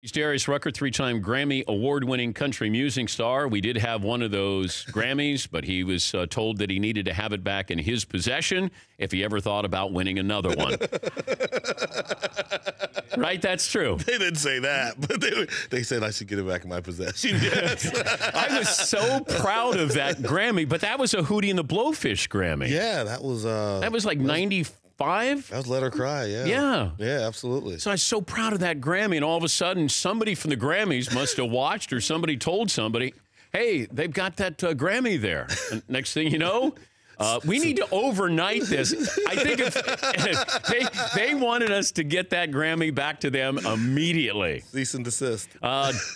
He's Darius Rucker, three-time Grammy award-winning country music star. We did have one of those Grammys, but he was told that he needed to have it back in his possession if he ever thought about winning another one. Right? That's true. They didn't say that, but they said I should get it back in my possession. Yes. I was so proud of that Grammy, but that was a Hootie and the Blowfish Grammy. Yeah, that was like 95. That was Let Her Cry, yeah. Yeah, absolutely. So I was so proud of that Grammy, and all of a sudden, somebody from the Grammys must have watched, or somebody told somebody, hey, they've got that Grammy there. And next thing you know, we need to overnight this. I think if they wanted us to get that Grammy back to them immediately. Cease and desist.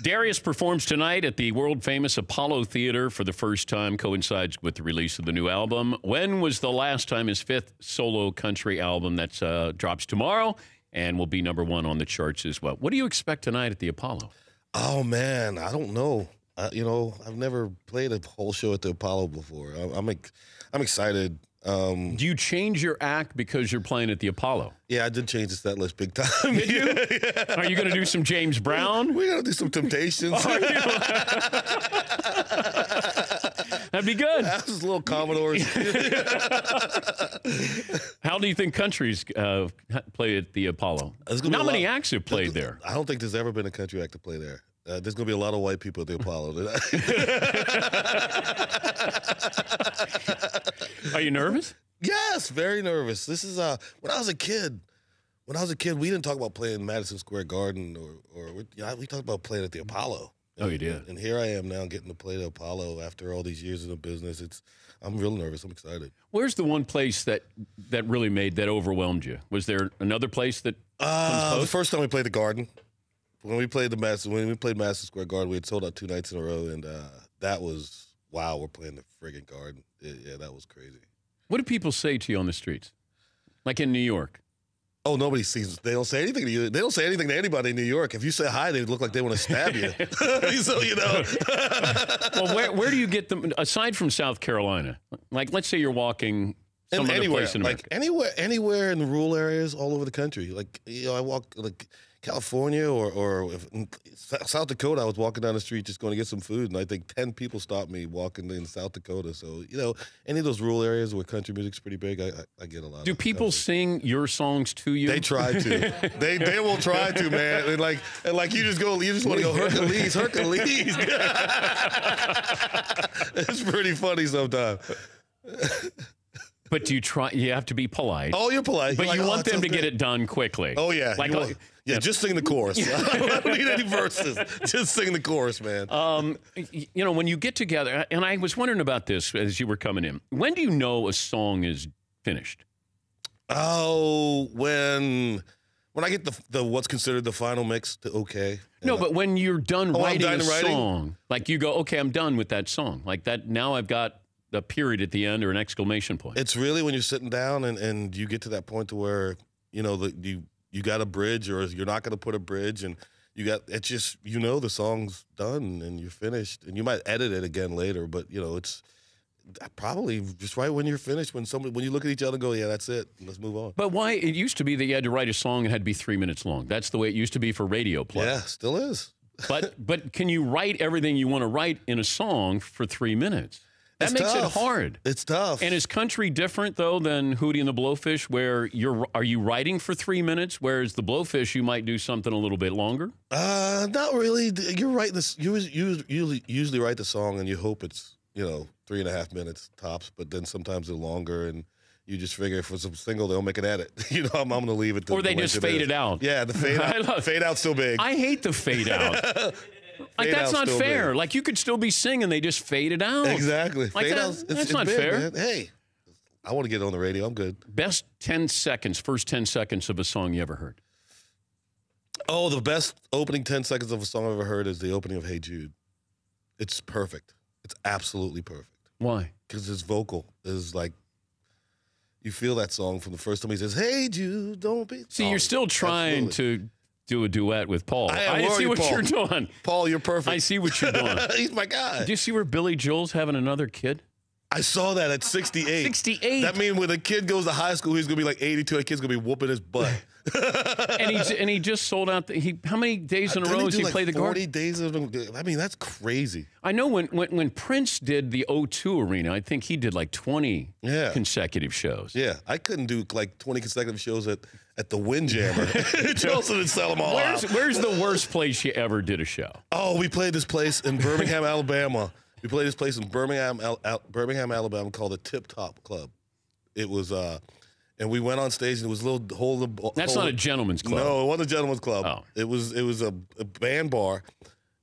Darius performs tonight at the world-famous Apollo Theater for the first time, coincides with the release of the new album. When was the last time his fifth solo country album that drops tomorrow and will be #1 on the charts as well? What do you expect tonight at the Apollo? Oh, man, I don't know. I've never played a whole show at the Apollo before. I'm excited. Do you change your act because you're playing at the Apollo? Yeah, I did change the set list big time. Did you? Yeah. Are you going to do some James Brown? We're going to do some Temptations. That'd be good. That's just little Commodores. How do you think countries play at the Apollo? Not many acts have played there. I don't think there's ever been a country act to play there. There's going to be a lot of white people at the Apollo. Are you nervous? Yes, very nervous. This is when I was a kid. When I was a kid, we didn't talk about playing Madison Square Garden we talked about playing at the Apollo. Oh, you did. And here I am now getting to play the Apollo after all these years in the business. I'm real nervous. I'm excited. Where's the one place that really overwhelmed you? Was there another place that comes close? The first time we played the Garden. When we played Madison Square Garden, we had sold out 2 nights in a row, and that was, wow, we're playing the friggin' Garden. Yeah, that was crazy. What do people say to you on the streets? Like in New York? Oh, nobody sees. They don't say anything to you. They don't say anything to anybody in New York. If you say hi, they look like they want to stab you. So, Well, where do you get them, aside from South Carolina? Like, let's say you're walking some other place in America. Like anywhere in the rural areas all over the country. Like, I walk, like, California or in South Dakota, I was walking down the street just going to get some food, and I think 10 people stopped me walking in South Dakota. So, any of those rural areas where country music's pretty big, I get a lot. Do people sing your songs to you? They try to. they will try to, man. And like you just want to go Hercules. It's pretty funny sometimes. But do you try? You have to be polite. Oh, you're polite. But you want them to get it done quickly. Oh, yeah. Just sing the chorus. I don't need any verses. Just sing the chorus, man. When you get together, and I was wondering about this as you were coming in. When do you know a song is finished? Oh, when I get the what's considered the final mix to okay. No, but when you're done writing a song, like you go, okay, I'm done with that song. Like that, now I've got a period at the end or an exclamation point. It's really when you're sitting down and you get to that point to where, you got a bridge, or you're not going to put a bridge, and it's just, the song's done and you're finished, and you might edit it again later, but it's probably just right when you're finished, when you look at each other and go, yeah, that's it, let's move on. But why? It used to be that you had to write a song and it had to be 3 minutes long. That's the way it used to be for radio play. Yeah, still is. But can you write everything you want to write in a song for 3 minutes? That makes it hard. It's tough. And is country different, though, than Hootie and the Blowfish, where are you writing for 3 minutes, whereas the Blowfish, you might do something a little bit longer? Not really. You're right. You usually write the song and you hope it's, 3.5 minutes tops, but then sometimes they're longer, and you just figure if it's a single, they'll make an edit. I'm going to leave it. Or they just fade it out. Yeah, the fade out. Fade out's still big. I hate the fade out. Like, that's not fair. Big. Like, you could still be singing, they just fade it out. Exactly. Like that's not big, fair. Man. Hey, I want to get it on the radio. I'm good. Best 10 seconds, first 10 seconds of a song you ever heard? Oh, the best opening 10 seconds of a song I've ever heard is the opening of Hey Jude. It's perfect. It's absolutely perfect. Why? Because his vocal is like, you feel that song from the first time he says, Hey Jude, don't be. See, you're still trying to do a duet with Paul. I see what Paul. You're doing. Paul, you're perfect. I see what you're doing. He's my guy. Did you see where Billy Joel's having another kid? I saw that at 68. 68. That means when a kid goes to high school, he's going to be like 82. A kid's going to be whooping his butt. and he just sold out. How many days in a row has he played the Garden? 40 days. I mean, that's crazy. I know when Prince did the O2 Arena, I think he did like 20 consecutive shows. Yeah, I couldn't do like 20 consecutive shows at the Windjammer. Charleston and sell them all out. Where's the worst place you ever did a show? Oh, we played this place in Birmingham, Alabama. We played this place in Birmingham, Alabama called the Tip Top Club. It was, and we went on stage and it was a little That's not a gentleman's club. No, it wasn't a gentleman's club. Oh. It was a band bar,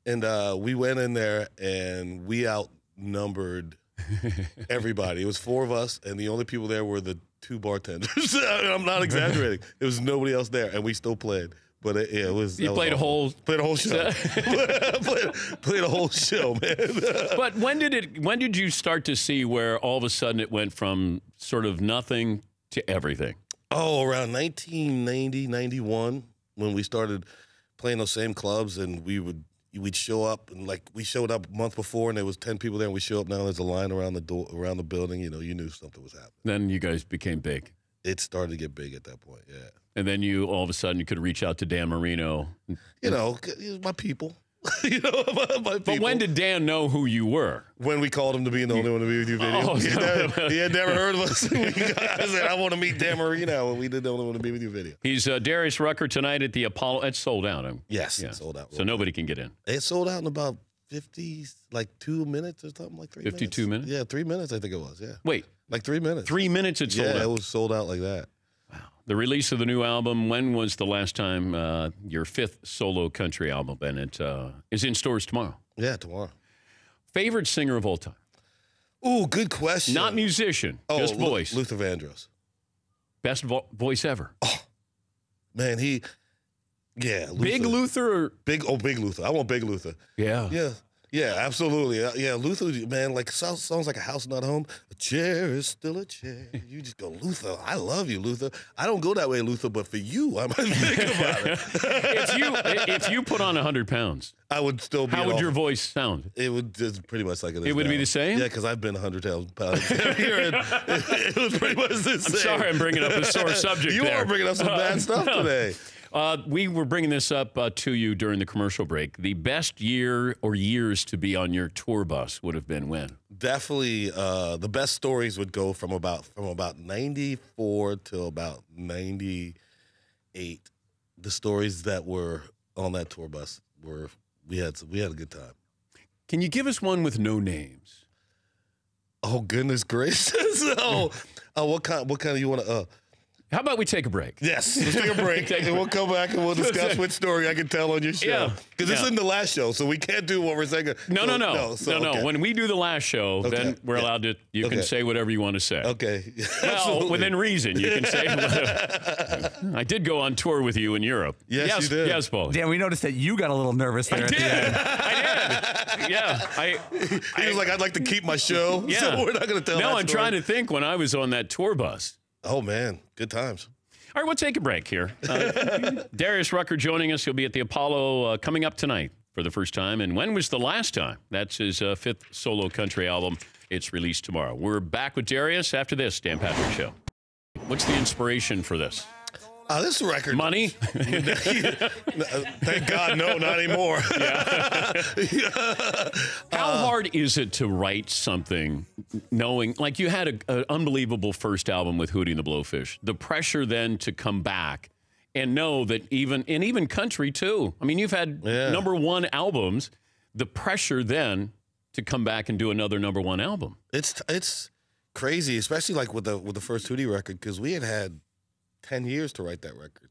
and we went in there and we outnumbered everybody. It was 4 of us, and the only people there were the 2 bartenders. I'm not exaggerating. There was nobody else there, and we still played. But it was. You played a whole show. played a whole show, man. But when did you start to see where all of a sudden it went from sort of nothing to everything? Oh, around 1990, 91, when we started playing those same clubs, and we'd show up, and like we showed up a month before, and there was 10 people there, and we show up now, and there's a line around the door, around the building. You knew something was happening. Then you guys became big. It started to get big at that point, yeah. And then you all of a sudden you could reach out to Dan Marino. My people. My people. But when did Dan know who you were? When we called him to be in the Only One to Be With You video. He had never heard of us. I said, I want to meet Dan Marino when we did the Only One to Be With You video. He's Darius Rucker tonight at the Apollo. It's sold out. Yes, it's sold out. So nobody can get in. It sold out in about 2 minutes or something, like 3 minutes. 52 minutes? Yeah, 3 minutes I think it was, yeah. Wait. Like 3 minutes. 3 minutes it sold out? Yeah, it was sold out like that. Wow. The release of the new album, when was the last time your 5th solo country album? And it is in stores tomorrow. Yeah, tomorrow. Favorite singer of all time? Ooh, good question. Not musician, just voice. Luther Vandross. Best voice ever. Oh, man, Luther. Big Luther? Or? Big Luther. I want Big Luther. Yeah. Yeah, absolutely. Yeah, Luther, man, like songs like A House Not Home, a chair is still a chair. You just go, Luther, I love you, Luther. I don't go that way, Luther, but for you, I might think about it. If you put on 100 pounds, I would still be. How would your voice sound? It would just pretty much like it is. It would now. be the same? Yeah, because I've been 100 pounds here, and it was pretty much the same. I'm sorry I'm bringing up a sore subject You are bringing up some bad stuff today. We were bringing this up to you during the commercial break. The best year or years to be on your tour bus would have been when? Definitely, the best stories would go from about 94 to about 98. The stories that were on that tour bus we had a good time. Can you give us one with no names? Oh goodness gracious! What kind you want to? How about we take a break? Yes, let's take a break, and we'll come back and we'll discuss which story I can tell on your show. Because this isn't the last show, so we can't do what we're saying. No. When we do the last show, then we're allowed to. You can say whatever you want to say. Okay. Well, within reason, you can say whatever. I did go on tour with you in Europe. Yes, you did. Yes, Paul. Yeah, we noticed that you got a little nervous there. I did. Yeah. He was like, I'd like to keep my show, so we're not going to tell that No, I'm story. trying to think when I was on that tour bus. Oh, man. Good times. All right, we'll take a break here. Darius Rucker joining us. He'll be at the Apollo coming up tonight for the first time. And when was the last time? That's his 5th solo country album. It's released tomorrow. We're back with Darius after this Dan Patrick Show. What's the inspiration for this? This record. Money? Thank God, no, not anymore. How hard is it to write something knowing, like you had an unbelievable first album with Hootie and the Blowfish, the pressure then to come back and know that even country too. I mean, you've had #1 albums, the pressure then to come back and do another #1 album. It's crazy, especially like with the first Hootie record, because we had 10 years to write that record,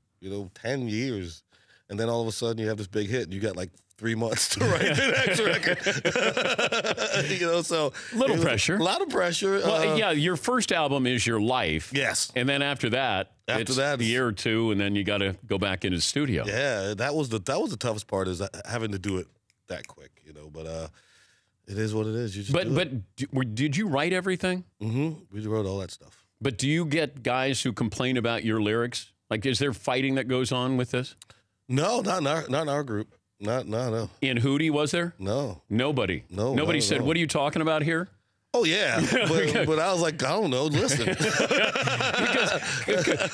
10 years. And then all of a sudden you have this big hit and you got like 3 months to write the next record. So little pressure. A lot of pressure. Well, your first album is your life. Yes. And then after that, it's a year or two, and then you got to go back into the studio. Yeah, that was the toughest part, is having to do it that quick, but it is what it is. You just did you write everything? Mm-hmm. We wrote all that stuff. But do you get guys who complain about your lyrics? Like, is there fighting that goes on with this? No, not in our group. No. In Hootie, was there? No. Nobody? No. Nobody said, what are you talking about here? Oh yeah, but I was like, I don't know. Listen,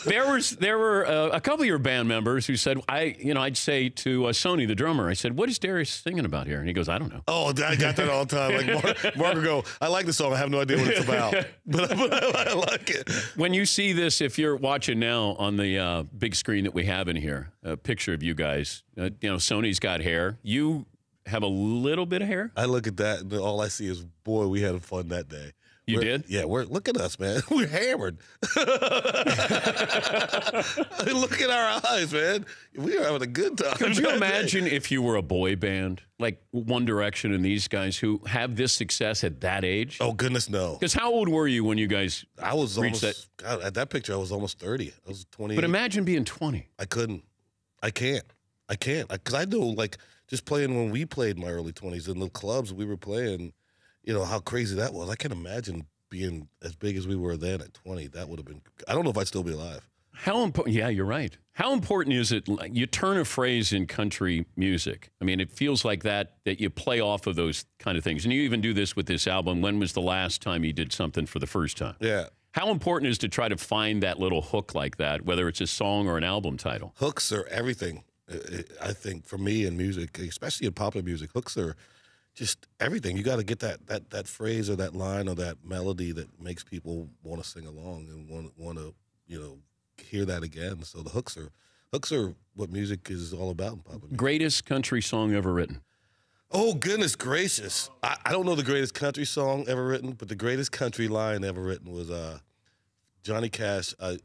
Because there were a couple of your band members who said, I'd say to Sony, the drummer, I said, "What is Darius singing about here?" And he goes, "I don't know." oh, I got that all the time. Like Mark will go, "I like the song. I have no idea what it's about, but I like it." When you see this, if you're watching now on the big screen that we have in here, a picture of you guys, Sony's got hair. You have a little bit of hair. I look at that, and all I see is, boy, we had fun that day. You did? Yeah, look at us, man. We're hammered. Look at our eyes, man. We are having a good time. Could you imagine if you were a boy band, like One Direction and these guys who have this success at that age? Oh, goodness, no. Because how old were you when you guys I was reached almost, God, at that picture, I was almost 30. I was 20. But imagine being 20. I couldn't. I can't. Because I know, like, just playing when we played in my early 20s in the clubs we were playing, how crazy that was. I can't imagine being as big as we were then at 20. That would have been, I don't know if I'd still be alive. How important? Yeah, you're right. How important is it? You turn a phrase in country music. I mean, it feels like that you play off of those kind of things. And you even do this with this album. When was the last time you did something for the first time? Yeah. How important is to try to find that little hook like that, whether it's a song or an album title? Hooks are everything. I think for me in music, especially in popular music, hooks are just everything. You got to get that phrase or that line or that melody that makes people want to sing along and want to hear that again. So the hooks are what music is all about in popular music. Greatest country song ever written? Oh, goodness gracious. I don't know the greatest country song ever written, but the greatest country line ever written was Johnny Cash, I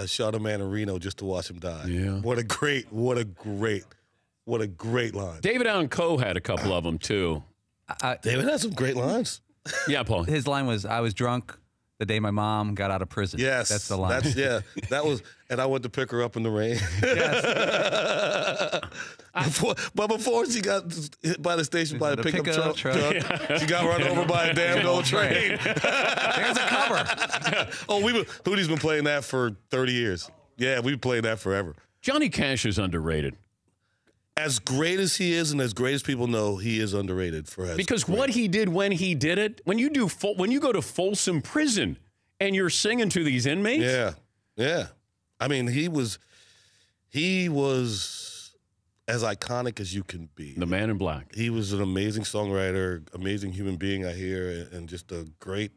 shot a man in Reno just to watch him die. Yeah. What a great line. David Allan Coe had a couple of them, too. David had some great lines. Yeah, Paul. His line was, "I was drunk the day my mom got out of prison." Yes. That's the line. That was, and I went to pick her up in the rain. Yes. Before she got hit by the station by the pickup truck, she got run over by a damn old train. There's a cover. Oh, Hootie's been playing that for 30 years. Yeah, we've played that forever. Johnny Cash is underrated. As great as he is, and as great as people know, he is underrated because what he did when he did it. When you go to Folsom Prison and you're singing to these inmates. Yeah. I mean, he was as iconic as you can be. The Man in Black. He was an amazing songwriter, amazing human being, I hear, and just a great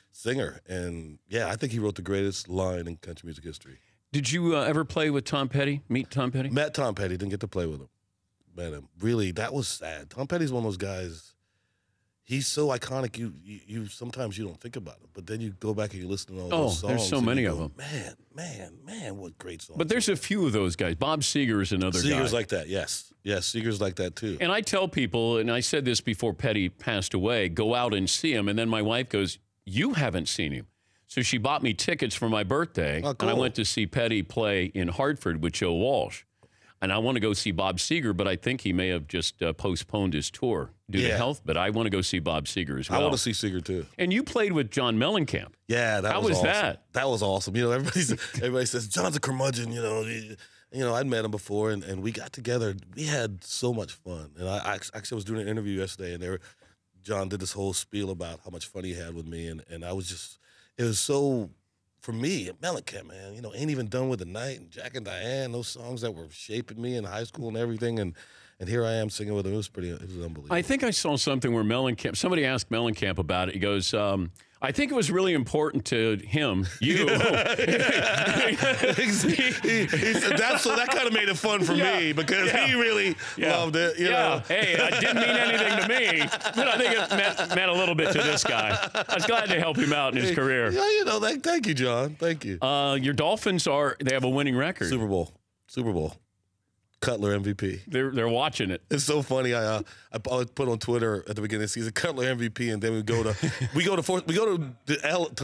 singer. And yeah, I think he wrote the greatest line in country music history. Did you ever play with Tom Petty? Meet Tom Petty? Met Tom Petty, didn't get to play with him. Met him. Really, that was sad. Tom Petty's one of those guys. He's so iconic. You sometimes you don't think about him, but then you go back and you listen to all those songs. There's so many of them. Man, what great songs! But there's a few of those guys. Bob Seger is another guy. Seger's like that. Yes, Seger's like that too. And I tell people, and I said this before Petty passed away, go out and see him. And then my wife goes, "You haven't seen him." So she bought me tickets for my birthday, oh, cool. And I went to see Petty play in Hartford with Joe Walsh. And I want to go see Bob Seger, but I think he may have just postponed his tour due to health. But I want to go see Bob Seger as well. I want to see Seger too. And you played with John Mellencamp. Yeah, How was awesome. that? That was awesome. Everybody says John's a curmudgeon. I'd met him before, and we got together. We had so much fun. And I actually was doing an interview yesterday, and John did this whole spiel about how much fun he had with me, and I was just, it was so. For me, Mellencamp, man, Ain't Even Done With the Night and Jack and Diane, those songs that were shaping me in high school and everything, and here I am singing with him. It was unbelievable. I think I saw something where somebody asked Mellencamp about it. He goes, I think it was really important to him, you. That kind of made it fun for me because he really loved it. You know? Hey, it didn't mean anything to me, but I think it meant a little bit to this guy. I was glad to help him out in his career. Yeah, thank you, John. Thank you. Your Dolphins they have a winning record. Super Bowl. Cutler MVP. They're watching it. It's so funny. I put on Twitter at the beginning of the season, Cutler MVP, and then we go to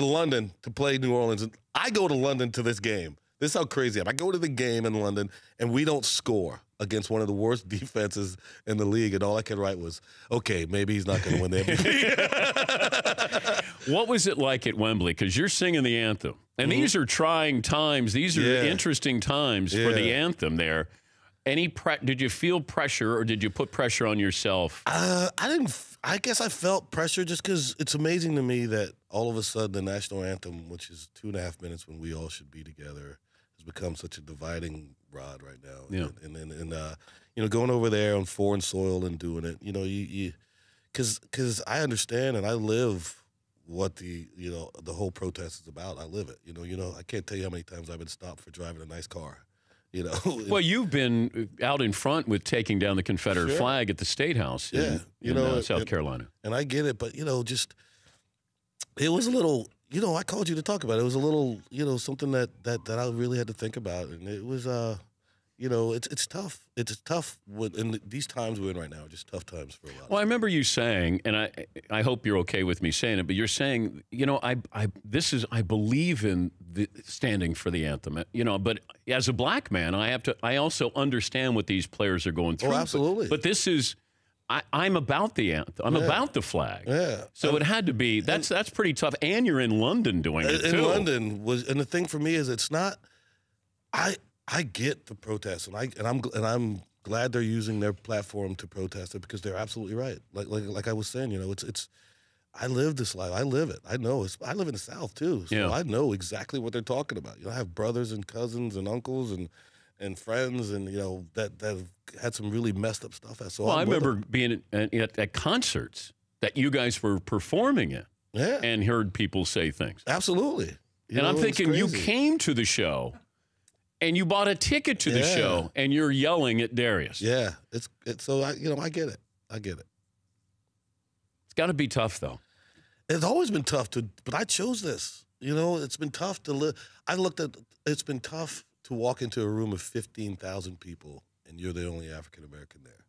London to play New Orleans. And I go to London to this game. This is how crazy I am. I go to the game in London, and we don't score against one of the worst defenses in the league. And all I could write was, okay, maybe he's not going to win the MVP. What was it like at Wembley? Because you're singing the anthem. And these are trying times. These are interesting times for the anthem there. Did you feel pressure, or did you put pressure on yourself? I didn't. I guess I felt pressure just because it's amazing to me that all of a sudden the national anthem, which is 2.5 minutes when we all should be together, has become such a dividing rod right now. Yeah. And going over there on foreign soil and doing it, because I understand and I live what the whole protest is about. I live it. I can't tell you how many times I've been stopped for driving a nice car. Well, you've been out in front with taking down the Confederate flag at the State House in South Carolina. And I get it, but, it was a little, I called you to talk about it. It was a little, something that I really had to think about. And it was, it's tough. It's tough in these times we're in right now, just tough times for a lot. Well, I remember you saying, and I hope you're okay with me saying it, but you're saying, I believe in standing for the anthem, but as a black man, I also understand what these players are going through. Oh, absolutely. But this is, I'm about the anthem. I'm about the flag. Yeah. So it had to be, that's pretty tough. And you're in London doing it too. In London and the thing for me is it's not, I get the protest, and I'm glad they're using their platform to protest it because they're absolutely right. Like I was saying, it's I live this life. I live it. I know. I live in the South too, so I know exactly what they're talking about. I have brothers and cousins and uncles and friends, and that have had some really messed up stuff. So I remember being at concerts that you guys were performing at, and heard people say things. Absolutely. And I'm thinking, you came to the show. And you bought a ticket to the show, and you're yelling at Darius. Yeah, it's so I get it. I get it. It's got to be tough, though. It's always been tough but I chose this. It's been tough to live. It's been tough to walk into a room of 15,000 people, and you're the only African American there.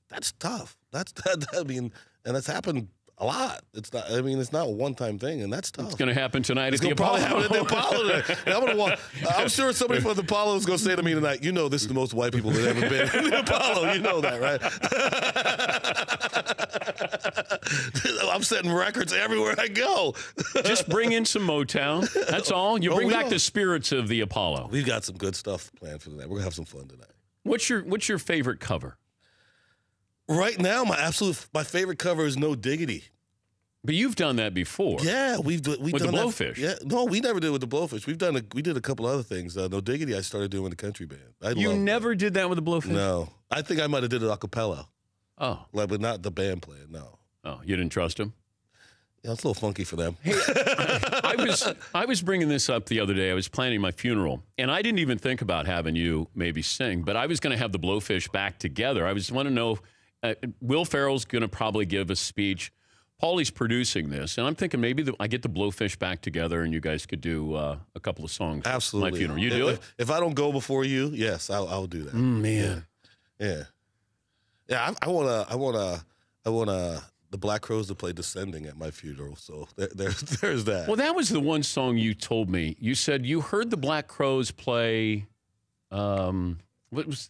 That's tough. And that's happened a lot. It's not. It's not a one-time thing, and that's tough. It's going to happen tonight at the Apollo. Apollo. At the Apollo. And I'm sure somebody from the Apollo is going to say to me tonight, this is the most white people that ever been in the Apollo. You know that, right? I'm setting records everywhere I go. Just bring in some Motown. That's all. You bring back the spirits of the Apollo. We've got some good stuff planned for tonight. We're going to have some fun tonight. What's your favorite cover? Right now, my favorite cover is No Diggity. But you've done that before. Yeah, we've done with the Blowfish. Yeah, no, we never did with the Blowfish. We did a couple other things. No Diggity, I started doing with the country band. You never did that with the Blowfish? No, I think I might have did it a cappella. Oh, but not the band playing. No. Oh, you didn't trust him? Yeah, it's a little funky for them. Hey, I was bringing this up the other day. I was planning my funeral, and I didn't even think about having you maybe sing, but I was going to have the Blowfish back together. I just want to know. Will Ferrell's going to probably give a speech. Paulie's producing this, and I'm thinking maybe I get the Blowfish back together, and you guys could do a couple of songs. Absolutely, at my funeral. You do it? If I don't go before you, yes, I'll do that. Man, yeah. I want the Black Crowes to play "Descending" at my funeral. So there's that. Well, that was the one song you told me. You said you heard the Black Crowes play. What was?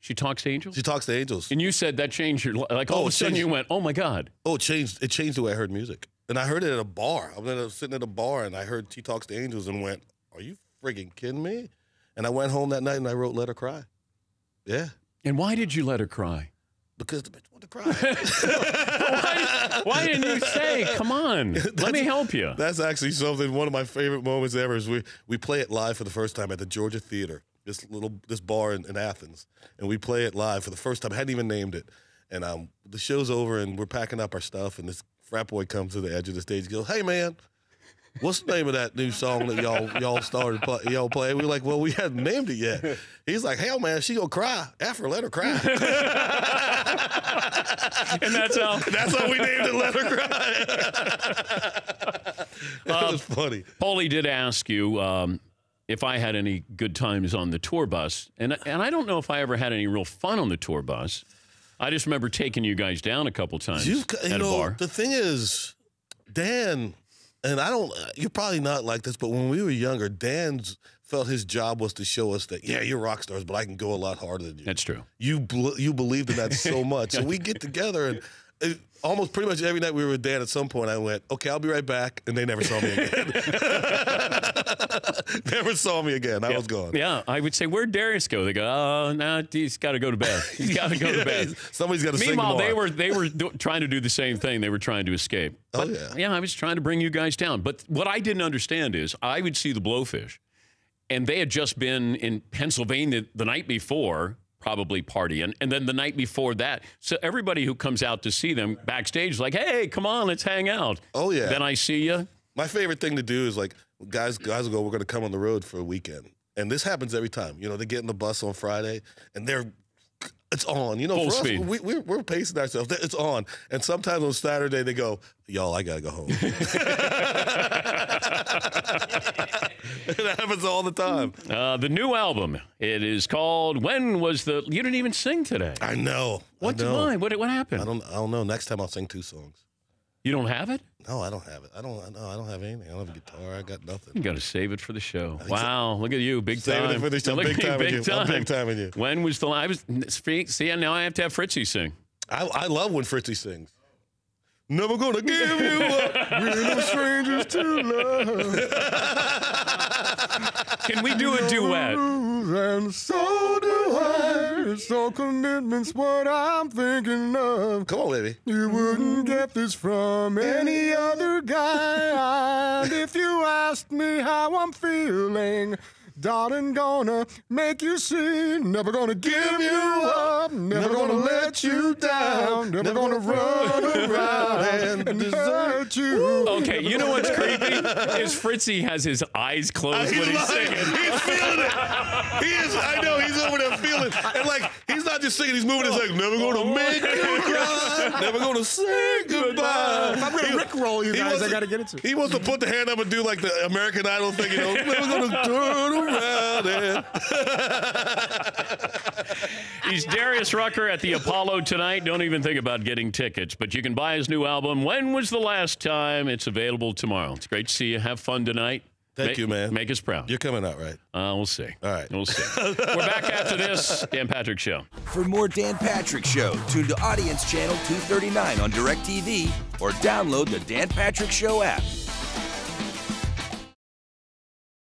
She Talks to Angels? She Talks to Angels. And you said that changed your life. Like all of a sudden you went, oh my God. Oh, it changed the way I heard music. And I heard it at a bar. I was sitting at a bar and I heard She Talks to Angels and went, are you friggin' kidding me? And I went home that night and I wrote Let Her Cry. Yeah. And why did you let her cry? Because the bitch wanted to cry. why didn't you say, come on, let me help you? That's actually one of my favorite moments ever is we play it live for the first time at the Georgia Theater. This bar in Athens, and we play it live for the first time. I hadn't even named it, and the show's over, and we're packing up our stuff, and this frat boy comes to the edge of the stage, and goes, "Hey man, what's the name of that new song that y'all started playing?" We're like, "Well, we hadn't named it yet." He's like, "Hell man, she gonna cry. After let her cry." And that's how we named it. Let Her Cry. That was funny. Paulie did ask you. If I had any good times on the tour bus. And I don't know if I ever had any real fun on the tour bus. I just remember taking you guys down a couple times at a bar. The thing is, Dan, and you're probably not like this, but when we were younger, Dan felt his job was to show us that, yeah, you're rock stars, but I can go a lot harder than you. That's true. You believed in that so much. So we get together and almost pretty much every night we were with Dan, at some point I went, okay, I'll be right back. And they never saw me again. Never saw me again. I was gone. Yeah, I would say, where'd Darius go? They go, oh, no, he's got to go to bed. He's got to go to bed. Somebody's got to sing Meanwhile, more. they were trying to do the same thing. They were trying to escape. But, yeah. I was trying to bring you guys down. But what I didn't understand is I would see the Blowfish, and they had just been in Pennsylvania the night before, probably partying, and then the night before that. So everybody who comes out to see them backstage is like, hey, come on, let's hang out. Oh, yeah. Then I see you. My favorite thing to do is like, guys will go, we're going to come on the road for a weekend. And this happens every time. You know, they get in the bus on Friday, and it's on. You know, Full for speed. us, we're pacing ourselves. It's on. And sometimes on Saturday, they go, y'all, I got to go home. It happens all the time. The new album, it is called You didn't even sing today. I know. Why? What happened? I don't know. Next time I'll sing 2 songs. You don't have it? No, I don't have it. I don't have anything. I don't have a guitar. I got nothing. You got to save it for the show. Wow, look at you, big time. Saving it for the show. Look Big at me, time with big you. time. I'm big time with you. When was see, now I have to have Fritzy sing. I love when Fritzy sings. Never gonna give you up. We're no strangers to love. Can we do a duet? And so do I. So commitment's what I'm thinking of. Come on, baby. You wouldn't get this from any other guy. And if you asked me how I'm feeling, darling, gonna make you see. Never gonna give you up. Never gonna let you down. Never gonna run around and desert you. Okay, you know what's creepy? Is Fritzy has his eyes closed when he's singing. He's feeling it. He is. I know. He's over there feeling. And like, he's not just singing. He's moving his legs. Never gonna make you cry. Never gonna say goodbye. If I'm gonna rickroll you guys, I gotta get into it. He wants to put the hand up and do like the American Idol thing. You know, never gonna turn around and. He's Darius Rucker at the Apollo tonight. Don't even think about getting tickets, but you can buy his new album, When Was the Last Time? It's available tomorrow. It's great to see you. Have fun tonight. Thank you, man. Make us proud. You're coming out, right? We'll see. All right. We'll see. We're back after this. Dan Patrick Show. For more Dan Patrick Show, tune to Audience Channel 239 on DirecTV or download the Dan Patrick Show app.